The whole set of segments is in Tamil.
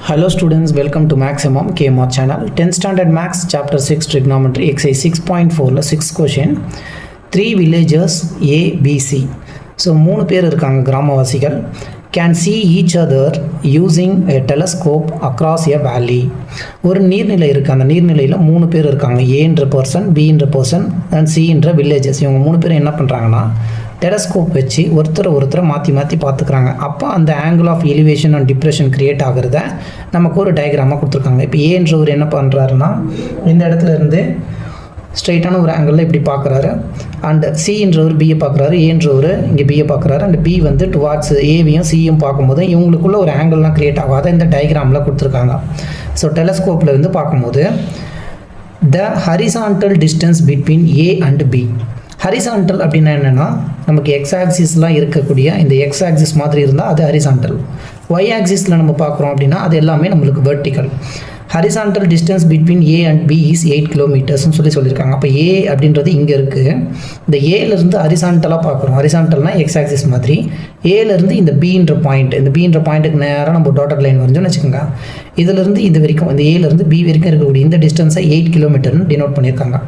Hello students, welcome to Maximum KMR channel. 10th standard Max chapter 6 trigonometry exercise 6.4 6th question. 3 villagers A, B, C. So 3 பேர் இருக்காங்க கிராமவாசிகள். Can see each other using a telescope across a valley. ஒரு நீர்நிலை இருக்குது. அந்த நீர்நிலையில் 3 பேர் இருக்காங்க. A என்ற பர்சன், B என்ற பர்சன் அண்ட் C என்ற வில்லேஜஸ். இவங்க 3 பேர் என்ன பண்ணுறாங்கன்னா டெலஸ்கோப் வச்சு ஒருத்தரை மாற்றி பார்த்துக்கிறாங்க. அப்போ அந்த angle of elevation and depression create ஆகிறத நமக்கு ஒரு டயக்ராமாக கொடுத்துருக்காங்க. இப்போ ஏன்றவர் என்ன பண்ணுறாருன்னா இந்த இடத்துல இருந்து ஸ்ட்ரைட்டான ஒரு ஆங்கிளில் இப்படி பார்க்குறாரு. அண்ட் சின்றவர் பியை பார்க்குறாரு, ஏன்றவர் இங்கே பியை பார்க்குறாரு. அண்ட் பி வந்து டுவார்ட்ஸ் ஏவியும் சியும் பார்க்கும்போது இவங்களுக்குள்ள ஒரு ஆங்கிள்லாம் க்ரியேட் ஆகும். அதை இந்த டயக்ராமில் கொடுத்துருக்காங்க. ஸோ டெலஸ்கோப்பில் இருந்து பார்க்கும்போது the horizontal distance between A and B. Horizontal அப்படின்னா என்னென்னா நமக்கு எக்ஸ் ஆக்சிஸ்லாம் இருக்கக்கூடிய இந்த எக்ஸ் ஆக்சிஸ் மாதிரி இருந்தால் அது ஹரிசான்டல். ஒய் ஆக்சிஸில் நம்ம பார்க்குறோம் அப்படின்னா அது எல்லாமே நம்மளுக்கு vertical. Horizontal distance between A and B is 8 கிலோமீட்டர்ஸ்னு சொல்லியிருக்காங்க. அப்போ ஏ அப்படின்றது இங்கே இருக்குது. இந்த ஏலேருந்து ஹரிசான்டலாக பார்க்குறோம். ஹரிசான்டல்னால் எக்ஸ் ஆக்சிஸ் மாதிரி. ஏலேருந்து இந்த பின்ற பாயிண்ட், இந்த பின்ற பாயிண்ட்டுக்கு நேராக நம்ம டாட்டட் லைன் வரைஞ்சோன்னு வச்சுக்கோங்க. இதிலிருந்து இது வரைக்கும், இந்த ஏலேருந்து பி வரைக்கும் இருக்கக்கூடிய இந்த டிஸ்டன்ஸை 8 கிலோமீட்டர்னு டினோட் பண்ணியிருக்காங்க.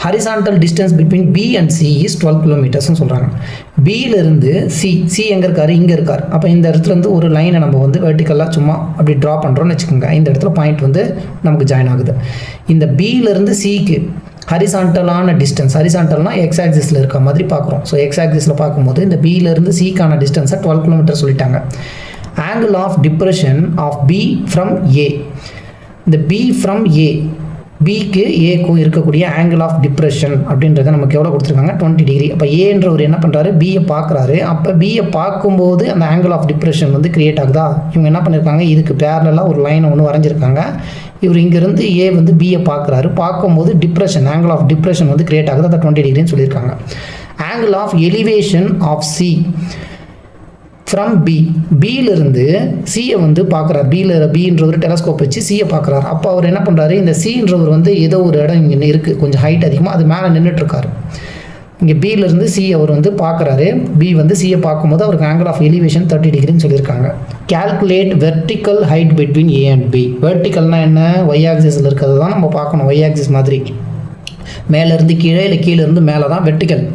Horizontal distance between B and C is 12 கிலோமீட்டர்ஸ்னு சொல்கிறாங்க. பியிலிருந்து சி எங்கே இருக்கார், இங்கே இருக்கார். அப்போ இந்த இடத்துலேருந்து ஒரு லைனை நம்ம வந்து வெர்டிக்கலாக சும்மா அப்படி ட்ரா பண்ணுறோன்னு வச்சுக்கோங்க. இந்த இடத்துல பாயிண்ட் வந்து நமக்கு ஜாயின் ஆகுது. இந்த பியிலிருந்து சிக்கு ஹரிசான்டலான டிஸ்டன்ஸ், ஹரிசான்டல்னால் எக்ஸ் ஆக்சிஸில் இருக்க மாதிரி பார்க்குறோம். ஸோ எக்ஸ் ஆக்சிஸில் பார்க்கும்போது இந்த பியிலிருந்து சிக்கான டிஸ்டன்ஸை 12 கிலோமீட்டர் சொல்லிட்டாங்க. Angle of depression of B from A, இந்த பி ஃப்ரம் ஏ, பிக்கு ஏக்கும் இருக்கக்கூடிய ஆங்கிள் ஆஃப் டிப்ரெஷன் அப்படின்றத நமக்கு எவ்வளோ கொடுத்துருக்காங்க, 20 டிகிரி. அப்போ ஏன்றவர் என்ன பண்ணுறாரு, பியை பார்க்குறாரு. அப்போ பியை பார்க்கும்போது அந்த ஆங்கிள் ஆஃப் டிப்ரெஷன் வந்து கிரியேட் ஆகுதா. இவங்க என்ன பண்ணியிருக்காங்க, இதுக்கு பேரலாக ஒரு லைனை ஒன்று வரைஞ்சிருக்காங்க. இவர் இங்கேருந்து ஏ வந்து பியை பார்க்குறாரு. பார்க்கும்போது டிப்ரெஷன், ஆங்கிள் ஆஃப் டிப்ரெஷன் வந்து கிரியேட் ஆகுது. அதை 20 டிகிரின்னு சொல்லியிருக்காங்க. Angle of elevation of C from B, பியிலிருந்து சியை வந்து பார்க்குறாரு. பின்றவர் டெலஸ்கோப் வச்சு சியை பார்க்குறாரு. அப்போ அவர் என்ன பண்ணுறாரு, இந்த சின்றவர் வந்து ஏதோ ஒரு இடம் இங்கே இருக்குது, கொஞ்சம் ஹைட் அதிகமாக, அது மேலே நின்றுட்டுருக்காரு. இங்கே பியிலிருந்து சி அவர் வந்து பார்க்குறாரு. பி வந்து சியை பார்க்கும்போது அவருக்கு ஆங்கிள் ஆஃப் எலிவேஷன் 30 டிகிரின்னு சொல்லியிருக்காங்க. Calculate vertical height between A and B. வெர்டிக்கல்னால் என்ன, ஒய் ஆக்சிஸில் இருக்கிறது தான் நம்ம பார்க்கணும். ஒய் ஆக்சிஸ் மாதிரி மேலேருந்து கீழே, இல்லை கீழேருந்து மேலே தான் வெர்டிக்கல்.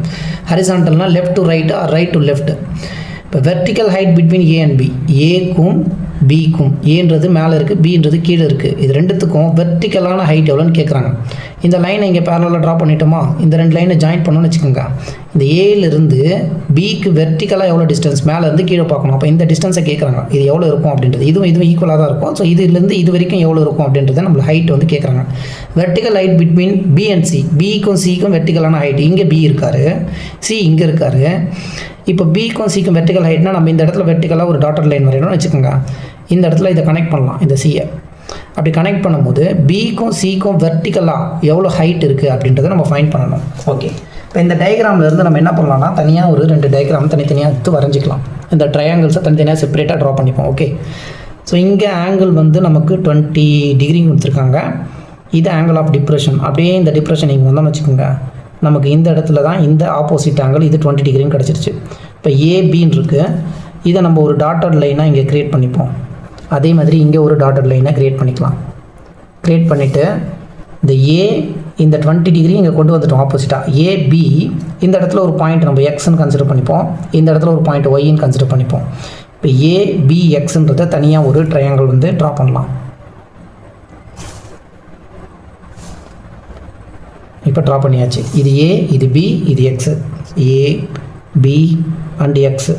ஹரிசான்டல்னால் left to right or right to left. இப்போ vertical height between A and B, ஏக்கும் பிக்கும், ஏன்றது மேலே இருக்குது, பின்றது கீழே இருக்குது. இது ரெண்டுத்துக்கும் வெர்டிக்கலான ஹைட் எவ்வளோன்னு கேட்குறாங்க. இந்த லைனை இங்கே பேரலாக ட்ரா பண்ணிட்டோமா, இந்த 2 லைனை ஜாயின் பண்ணணும்னு வச்சுக்கோங்க. இந்த ஏலேருந்து பிக்கு வெர்டிக்கலாக எவ்வளோ டிஸ்டன்ஸ், மேலேருந்து கீழே பார்க்கணும். அப்போ இந்த டிஸ்டன்ஸை கேட்குறாங்க, இது எவ்வளோ இருக்கும் அப்படின்றது. இதுவும் ஈக்குவலாக தான் இருக்கும். ஸோ இதுலேருந்து இது வரைக்கும் எவ்வளோ இருக்கும் அப்படின்றத நம்மளுக்கு ஹைட் வந்து கேட்குறாங்க. Vertical height between B and C, பிக்கும் சிக்கும் வெர்டிக்கலான ஹைட். இங்கே பி இருக்கார், சி இங்கே இருக்கார். இப்போ பிக்கும் சிக்கும் வெர்டிக்கல் ஹைட்னா நம்ம இந்த இடத்துல வெர்டிக்கலாக ஒரு டாட்டர் லைன் வரையணும்னு வச்சுக்கோங்க. இந்த இடத்துல இதை கனெக்ட் பண்ணலாம், இந்த சியை. அப்படி கனெக்ட் பண்ணும்போது பிக்கும் சிக்கும் வெர்டிக்கலாக எவ்வளோ ஹைட் இருக்குது அப்படின்றத நம்ம ஃபைண்ட் பண்ணணும். ஓகே, இப்போ இந்த டயக்ராமில் இருந்து நம்ம என்ன பண்ணலாம்னா தனியாக ஒரு 2 டயக்ராம் தனித்தனியாக எடுத்து வரைஞ்சிக்கலாம். இந்த ட்ரையாங்கிள்ஸை தனித்தனியாக செப்பரேட்டாக ட்ரா பண்ணிப்போம். ஓகே, ஸோ இங்கே ஆங்கிள் வந்து நமக்கு 20 டிகிரி கொடுத்துருக்காங்க. இது ஆங்கிள் ஆஃப் டிப்ரெஷன். அப்படியே இந்த டிப்ரெஷன் இங்கே வந்தோம்னு வச்சுக்கோங்க, நமக்கு இந்த இடத்துல தான் இந்த ஆப்போசிட் ஆங்கிள், இது 20 டிகிரின்னு கிடச்சிருச்சு. இப்போ ஏபின்னு இருக்குது, இதை நம்ம ஒரு டாட்டட் லைனாக இங்கே க்ரியேட் பண்ணிப்போம். அதே மாதிரி இங்கே ஒரு டாட்டட் லைனாக க்ரியேட் பண்ணிக்கலாம். க்ரியேட் பண்ணிவிட்டு இந்த ஏ, இந்த 20 டிகிரி இங்கே கொண்டு வந்துட்டோம் ஆப்போசிட்டாக. ஏபி, இந்த இடத்துல ஒரு பாயிண்ட் நம்ம எக்ஸ்ன்னு கன்சிடர் பண்ணிப்போம். இந்த இடத்துல ஒரு பாயிண்ட் ஒய்ன்னு கன்சிடர் பண்ணிப்போம். இப்போ ஏபிஎக்ஸ்ன்றதை தனியாக ஒரு ட்ரையாங்கிள் வந்து ட்ரா பண்ணலாம். இப்போ ட்ரா பண்ணியாச்சு. இது ஏ, இது பி, இது X. A, B and X.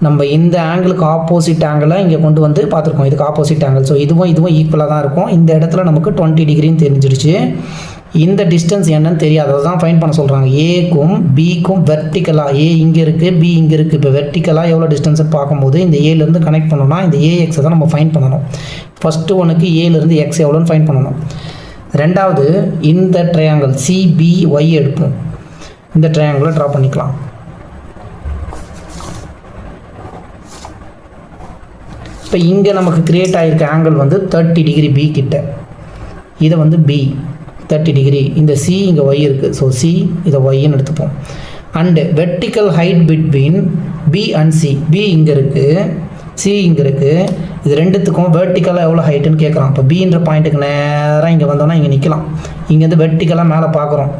நம்ம இந்த ஆங்கிளுக்கு ஆப்போசிட் ஆங்கிளை இங்கே கொண்டு வந்து பார்த்துருக்கோம். இதுக்கு ஆப்போசிட் ஆங்கிள். ஸோ இதுவும் ஈக்குவலாக தான் இருக்கும். இந்த இடத்துல நமக்கு 20 டிகிரின்னு தெரிஞ்சிருச்சு. இந்த டிஸ்டன்ஸ் என்னன்னு தெரியாது, அதை தான் ஃபைண்ட் பண்ண சொல்கிறாங்க. ஏக்கும் பிக்கும் வெர்டிக்கலாக, ஏ இங்கே இருக்குது, பி இங்கே இருக்குது. இப்போ வெர்டிக்கலாக எவ்வளோ டிஸ்டன்ஸ்னு பார்க்கும்போது இந்த ஏலேருந்து கனெக்ட் பண்ணோம்னா இந்த ஏஎக்ஸை தான் நம்ம ஃபைண்ட் பண்ணணும். ஃபஸ்ட்டு ஒன்றுக்கு ஏலேருந்து எக்ஸ் எவ்வளோன்னு ஃபைண்ட் பண்ணணும். ரெண்டாவது இந்த ட்ரையாங்கிள் சிபிஒய் எடுப்போம். இந்த ட்ரையாங்கிளை ட்ரா பண்ணிக்கலாம். இப்போ இங்கே நமக்கு கிரியேட் ஆகிருக்க ஆங்கிள் வந்து 30 டிகிரி பி கிட்ட. இதை வந்து பி 30 டிகிரி. இந்த சி இங்கே ஒய் இருக்குது. ஸோ சி இதை ஒய்ன்னு எடுத்துப்போம். And vertical height between B and C, B இங்கே இருக்குது, சி இங்கே இருக்குது, இது ரெண்டுத்துக்கும் வெர்டிக்கலாக எவ்வளோ ஹைட்டுன்னு கேட்குறான். இப்போ பின்ற பாயிண்ட்டுக்கு நேராக இங்கே வந்தோன்னா இங்கே நிற்கலாம். இங்கேருந்து வெர்டிக்கலாக மேலே பார்க்குறோம்.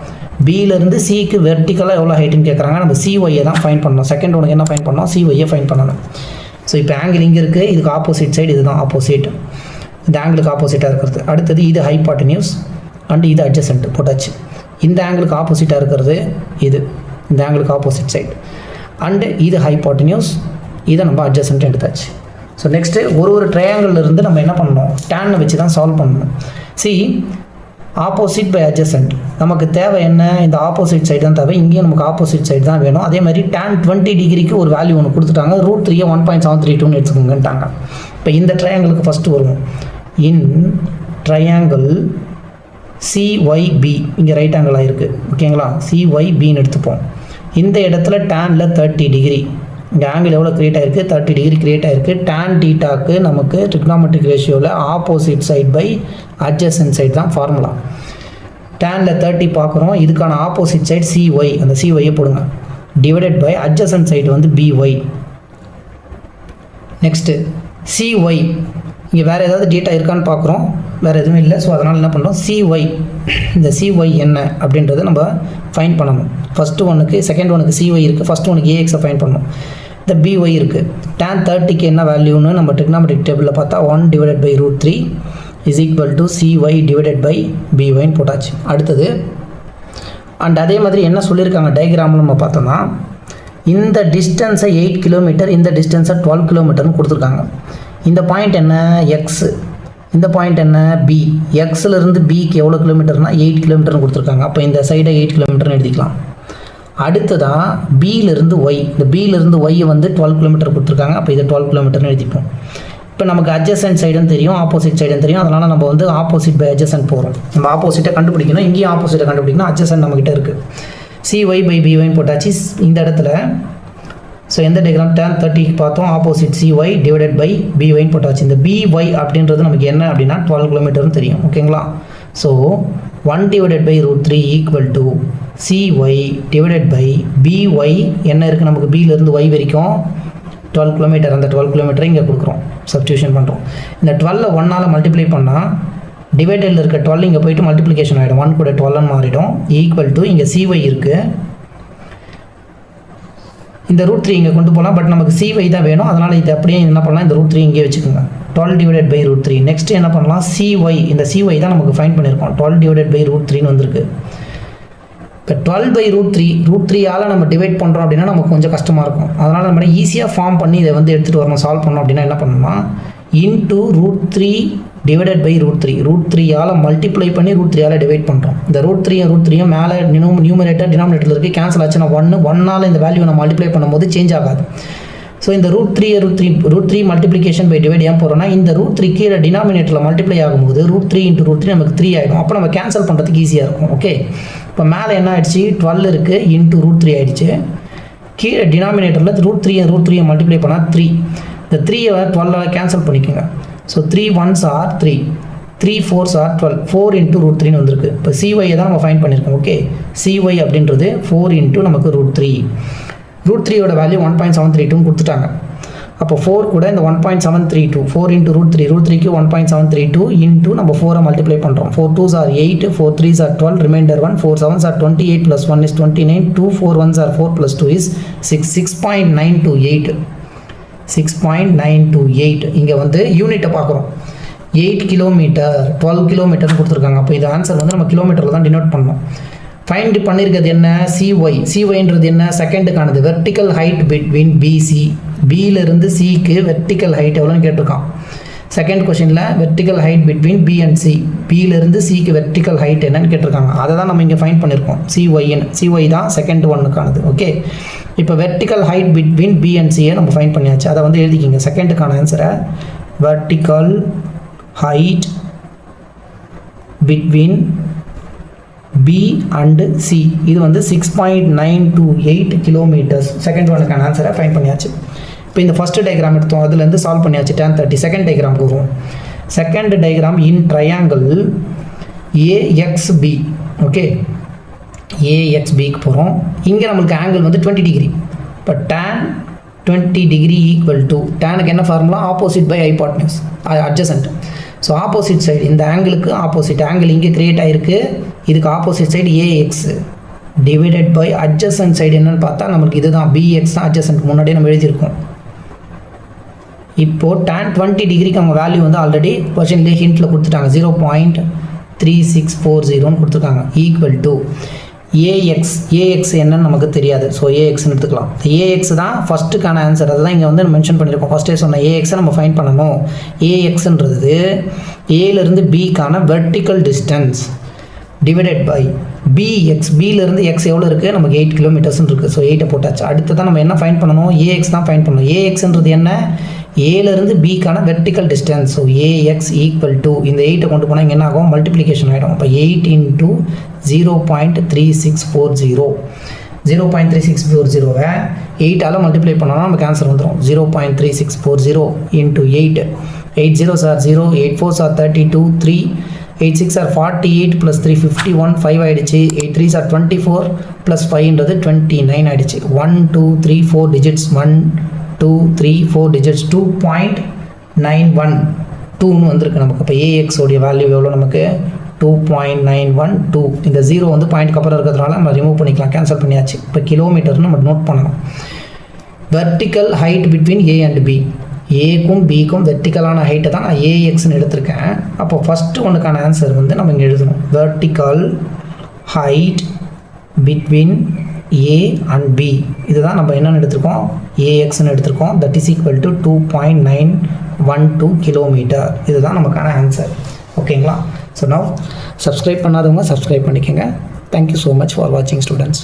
பியிலேருந்து சிக்கு வெர்டிக்கலாக எவ்வளோ ஹைட்டுன்னு கேட்குறாங்க. நம்ம சிஒய்யை தான் ஃபைன் பண்ணணும். செகண்ட் ஒனுக்கு என்ன ஃபைன் பண்ணோம், சிஒய்யை ஃபைன் பண்ணணும். ஸோ இப்போ ஆங்கிள் இங்கே இருக்குது, இதுக்கு ஆப்போசிட் சைடு இதுதான் ஆப்போசிட், இந்த ஆங்கிளுக்கு ஆப்போசிட்டாக இருக்கிறது. அடுத்தது இது ஹைபாட்டனியூஸ் அண்ட் இது அட்ஜசன்ட் போட்டாச்சு. இந்த ஆங்கிளுக்கு ஆப்போசிட்டாக இருக்கிறது இது, இந்த ஆங்கிளுக்கு ஆப்போசிட் சைடு அண்டு இது ஹைபாட்டனியூஸ், இதை நம்ம அட்ஜசன்ட் எடுத்தாச்சு. ஸோ நெக்ஸ்ட்டு ஒரு ட்ரையாங்கிள் இருந்து நம்ம என்ன பண்ணணும், டேனை வச்சு தான் சால்வ் பண்ணணும். சி ஆப்போசிட் பை அட்ஜசன்ட் நமக்கு தேவை என்ன, இந்த ஆப்போசிட் சைடு தான் தேவை. இங்கேயும் நமக்கு ஆப்போசிட் சைடு தான் வேணும். அதே மாதிரி tan 20 டிகிரிக்கு ஒரு வேல்யூ ஒன்று கொடுத்துட்டாங்க. √3 1.732 எடுத்துக்கோங்கன்ட்டாங்க. இப்போ இந்த ட்ரையாங்கிளுக்கு ஃபஸ்ட்டு வருவோம். இன் ட்ரையாங்கிள் CYB இங்கே ரைட் ஆங்கிளாக இருக்குது, ஓகேங்களா. CYBன்னு எடுத்துப்போம். இந்த இடத்துல டேனில் 30 டிகிரி, இங்கே ஆங்கிள் எவ்வளோ க்ரியேட் ஆகிருக்கு, 30 டிகிரி க்ரியேட் ஆகிருக்கு. tan தீட்டாக்கு நமக்கு ட்ரிக்னாமெட்ரிக் ரேஷியோவில் opposite side by adjacent side தான் ஃபார்முலா. டேனில் 30 பார்க்குறோம், இதுக்கான ஆப்போசிட் சைட் CY, அந்த CYயை போடுங்க, டிவைடட் பை அட்ஜசன்ட் சைடு வந்து BY. நெக்ஸ்ட்டு CY இங்கே வேறு ஏதாவது டேட்டா இருக்கான்னு பார்க்குறோம், வேறு எதுவும் இல்லை. ஸோ அதனால் என்ன பண்ணுறோம், CY, இந்த CY என்ன அப்படின்றத நம்ம ஃபைன் பண்ணணும். ஃபஸ்ட்டு ஒனுக்கு செகண்ட் ஒனுக்கு CY இருக்குது, ஃபஸ்ட் ஒனுக்கு AXஐ ஃபைன் பண்ணணும். இந்த BY இருக்குது. tan 30க்கு என்ன வேல்யூன்னு நம்ம ட்ரிக்னாமெட்ரிக் டேபிளில் பார்த்தா 1 divided by √3 is equal to CY divided by BYன்னு போட்டாச்சு. அடுத்தது அண்ட் அதே மாதிரி என்ன சொல்லியிருக்காங்க டயக்ராமில் நம்ம பார்த்தோம்னா, இந்த டிஸ்டன்ஸை 8 கிலோமீட்டர், இந்த டிஸ்டன்ஸை 12 கிலோமீட்டர்னு கொடுத்துருக்காங்க. இந்த பாயிண்ட் என்ன எக்ஸ், இந்த பாயிண்ட் என்ன பி. எக்ஸ்லேருந்து பிக்கு எவ்வளோ கிலோமீட்டர்னால் 8 கிலோமீட்டர்னு கொடுத்துருக்காங்க. அப்போ இந்த சைடை 8 கிலோமீட்டர்னு எழுதிக்கலாம். அடுத்ததாக பியிலிருந்து ஒய், இந்த பியிலிருந்து ஒய்யை வந்து 12 கிலோமீட்டர் கொடுத்துருக்காங்க. அப்போ இதை 12 கிலோமீட்டர்னு எழுதிப்போம். இப்போ நமக்கு அட்ஜசன்ட் சைடுன்னு தெரியும், ஆப்போசிட் சைடுன்னு தெரியும். அதனால் நம்ம வந்து ஆப்போசிட் பை அட்ஜசன்ட் போகிறோம். நம்ம ஆப்போசிட்டை கண்டுபிடிக்கணும், இங்கேயும் ஆப்போசிட்டை கண்டுபிடிக்கணும். அட்ஜசன்ட் நம்மகிட்ட இருக்குது. CY பை BYன்னு போட்டாச்சு இந்த இடத்துல. ஸோ எந்த டயக்ராம் tan 30க்கு பார்த்தோம், ஆப்போசிட் CY டிவைடட் பை BYன்னு போட்டாச்சு. இந்த BY அப்படின்றது நமக்கு என்ன அப்படின்னா 12 கிலோமீட்டர்னு தெரியும், ஓகேங்களா. So 1 divided by √3 equal to CY divided by BY. என்ன இருக்குது நமக்கு, பியிலேருந்து Y வரைக்கும் 12 கிலோமீட்டர். அந்த 12 கிலோமீட்டரை இங்கே கொடுக்குறோம், சப்ஸ்டியூஷன் பண்ணுறோம். இந்த 12 1ஆல் மல்டிப்ளை பண்ணால் டிவைடடில் இருக்க 12 இங்கே போய்ட்டு மல்டிப்ளிகேஷன் ஆகிடும், 1 கூட 12 மாறிடும். ஈக்குவல் டு இங்கே CY இருக்குது, இந்த √3 இங்கே கொண்டு போகலாம். பட் நமக்கு CY தான் வேணும், அதனால் இது அப்படியே என்ன பண்ணலாம், இந்த √3 இங்கே வச்சுக்கோங்க. 12 டிவைடட் பை √3. நெக்ஸ்ட் என்ன பண்ணலாம், CY, இந்த CY தான் நமக்கு ஃபைன் பண்ணியிருக்கோம். 12 டிவைடட் பை √3ன்னு வந்திருக்கு. இப்போ 12 பை √3ஆல் நம்ம டிவைட் பண்ணுறோம் அப்படின்னா நமக்கு கொஞ்சம் கஷ்டமாக இருக்கும். அதனால் நம்ம ஈஸியாக ஃபார்ம் பண்ணி இதை வந்து எடுத்துகிட்டு வரணும், சால்வ் பண்ணோம் அப்படின்னா என்ன பண்ணணும்னா, இன்ட்டு √3 டிவைடட் பை √3ஆல் மல்டிப்ளை பண்ணி √3ஆல் டிவைட் பண்ணுறோம். இந்த √3யும் மேலே நியூமரேட்டர் டினாமினேட்டரில் இருக்குது, கேன்சல் ஆச்சுன்னா 1ஆல் இந்த வேல்யூ நம்ம மல்டிப்ளை பண்ணும்போது சேஞ்ச் ஆகாது. ஸோ இந்த √3 மல்டிப்ளிகேஷன் பை டிவைட் ஏன் போகிறோம்னா, இந்த √3 கீழே டினாமினேட்டரில் மல்டிப்ளை ஆகும்போது √3 × √3 நமக்கு 3 ஆகிடும். அப்போ நம்ம கேன்சல் பண்ணுறதுக்கு ஈஸியாக இருக்கும். ஓகே, இப்போ மேலே என்ன ஆகிடுச்சு, 12 இருக்குது, இன்ட்டு √3 ஆகிடுச்சு. கீழே டினாமினேட்டரில் √3 மல்டிப்ளை பண்ணால் 3. இந்த 3யை 12ஆல் கேன்சல் பண்ணிக்கோங்க. So 3 1s are 3, 3 4s are 12, 4 × √3ன்னு வந்திருக்கு. இப்போ CYயை தான் நம்ம ஃபைன் பண்ணியிருக்கோம். ஓகே, CY அப்படின்றது 4 × நமக்கு √3. √3யோட வேல்யூ 1.732 கொடுத்துட்டாங்க. அப்போ 4 கூட இந்த 1.732, 4 × √3க்கு 1.732 இன்ட்டு நம்ம 4ஐ மல்டிப்ளை பண்ணுறோம். 4 2s are 8, 4 3s are 12, reminder 1, 4 7s are 28 + 1 is 29, 2 4 1s are 4 + 2 is 6, 6.928. 6.928. இங்கே வந்து யூனிட்டை பார்க்குறோம், 8 கிலோமீட்டர் 12 கிலோமீட்டர்னு கொடுத்துருக்காங்க. அப்போ இது ஆன்சர் வந்து நம்ம கிலோமீட்டரில் தான் டினோட் பண்ணோம். ஃபைண்ட் பண்ணியிருக்கிறது என்ன, CYன்றது என்ன, செகண்டுக்கானது வெர்டிக்கல் ஹைட் பிட்வீன் BC, பியிலிருந்து சிக்கு வெர்டிக்கல் ஹைட் எவ்வளோன்னு கேட்டிருக்கான். செகண்ட் கொஷினில் vertical height between B and C, பியிலிருந்து சிக்கு வெர்டிக்கல் ஹைட் என்னன்னு கேட்டிருக்காங்க. அதை தான் நம்ம இங்கே ஃபைண்ட் பண்ணியிருக்கோம். CY தான் செகண்ட் ஒன்னுக்கானது. ஓகே, இப்போ vertical height between B and Cயை நம்ம ஃபைண்ட் பண்ணியாச்சு. அதை வந்து எழுதிக்கிங்க. செகண்டுக்கான ஆன்சரை vertical height between B and C, இது வந்து 6.928 கிலோமீட்டர்ஸ். செகண்ட் ஒனுக்கான ஆன்சரை ஃபைண்ட் பண்ணியாச்சு. இப்போ இந்த ஃபஸ்ட்டு டயக்ராம் எடுத்தோம், அதுலேருந்து சால்வ் பண்ணியாச்சு tan 30. செகண்ட் டயக்ராமுக்கு வருவோம். Second diagram in triangle AXB. Okay, AXBக்கு போகிறோம். இங்கே நம்மளுக்கு ஆங்கிள் வந்து 20 டிகிரி. இப்போ tan 20 degree equal to டேனுக்கு என்ன formula opposite by hypotenuse adjacent. So opposite side இந்த ஆங்கிளுக்கு ஆப்போசிட் ஆங்கிள் இங்கே கிரியேட் ஆகிருக்கு, இதுக்கு opposite side AX divided by adjacent side என்னென்னு பார்த்தா நம்மளுக்கு இதுதான் பிஎக்ஸ் தான் அட்ஜசன்ட், முன்னாடியே நம்ம எழுதியிருக்கோம். இப்போது tan 20 டிகிரிக்கு அவங்க வேல்யூ வந்து ஆல்ரெடி கொஷின்லேயே ஹிண்ட்டில் கொடுத்துட்டாங்க 0.3640 கொடுத்துருக்காங்க. ஈக்குவல் டு ஏஎக்ஸ் என்னன்னு நமக்கு தெரியாது, ஸோ ஏஎக்ஸ்ன்னு எடுத்துக்கலாம். ஏஎக்ஸ் தான் ஃபஸ்ட்டுக்கான ஆன்சர், அதுதான் இங்கே வந்து மென்ஷன் பண்ணியிருக்கோம். ஃபஸ்ட்டே சொன்ன ஏஎக்ஸை நம்ம ஃபைண்ட் பண்ணணும். ஏஎக்ஸ்ன்றது ஏலேருந்து பிக்கான vertical distance divided by BX. பியிலேருந்து எக்ஸ் எவ்வளோ இருக்குது, நமக்கு 8 கிலோமீட்டர்ஸ்னு இருக்குது. ஸோ 8 போட்டாச்சு. அடுத்து தான் நம்ம என்ன ஃபைண்ட் பண்ணணும், ஏஎக்ஸ் தான் ஃபைண்ட் பண்ணணும். ஏஎக்ஸ்ன்றது என்ன, ஏலேருந்து பிக்கான vertical distance. So AX equal to இந்த 8 கொண்டு போனால் இங்கே என்ன ஆகும், மல்டிப்ளிகேஷன் ஆகிடும். அப்போ 8 × 0.3640 0.3640 8ஆல் மல்டிப்ளை பண்ணோம்னா நமக்கு ஆன்சர் வந்துடும் 0.3640 × 8. 8 0s are 0, 8 4s are 32, 3 8 6 are 48 + 3 51, 5 ஆகிடுச்சு. 8 3s are 24 + 5ன்றது 29 ஆகிடுச்சு. 1 2 3 4 டிஜிட்ஸ் 1 2 3 4 டிஜிட்ஸ் 2.912ன்னு வந்திருக்கு நமக்கு. அப்போ ஏஎக்ஸோடைய வேல்யூ எவ்வளோ நமக்கு 2.912. இந்த 0 வந்து பாயிண்ட்க்கு அப்புறம் இருக்கிறதுனால நம்ம ரிமூவ் பண்ணிக்கலாம், கேன்சல் பண்ணியாச்சு. இப்போ கிலோமீட்டர்னு நம்ம நோட் பண்ணணும். Vertical height between A and B, ஏக்கும் பிக்கும் வெர்டிக்கலான ஹைட்டை தான் நான் ஏஎக்ஸ்ன்னு எடுத்திருக்கேன். அப்போ ஃபஸ்ட்டு ஒன்றுக்கான ஆன்சர் வந்து நம்ம இங்கே எழுதணும். Vertical height between A and B, இதுதான் நம்ம என்னென்னு எடுத்திருக்கோம், ஏஎக்ஸ்ன்னு எடுத்திருக்கோம். That is equal to 2.912 kilometre. இதுதான் நமக்கான ஆன்சர். ஓகேங்களா? ஸோ நவ் சப்ஸ்கிரைப் பண்ணாதவங்க சப்ஸ்கிரைப் பண்ணிக்கோங்க. தேங்க்யூ ஸோ மச் ஃபார் வாட்சிங் ஸ்டூடெண்ட்ஸ்.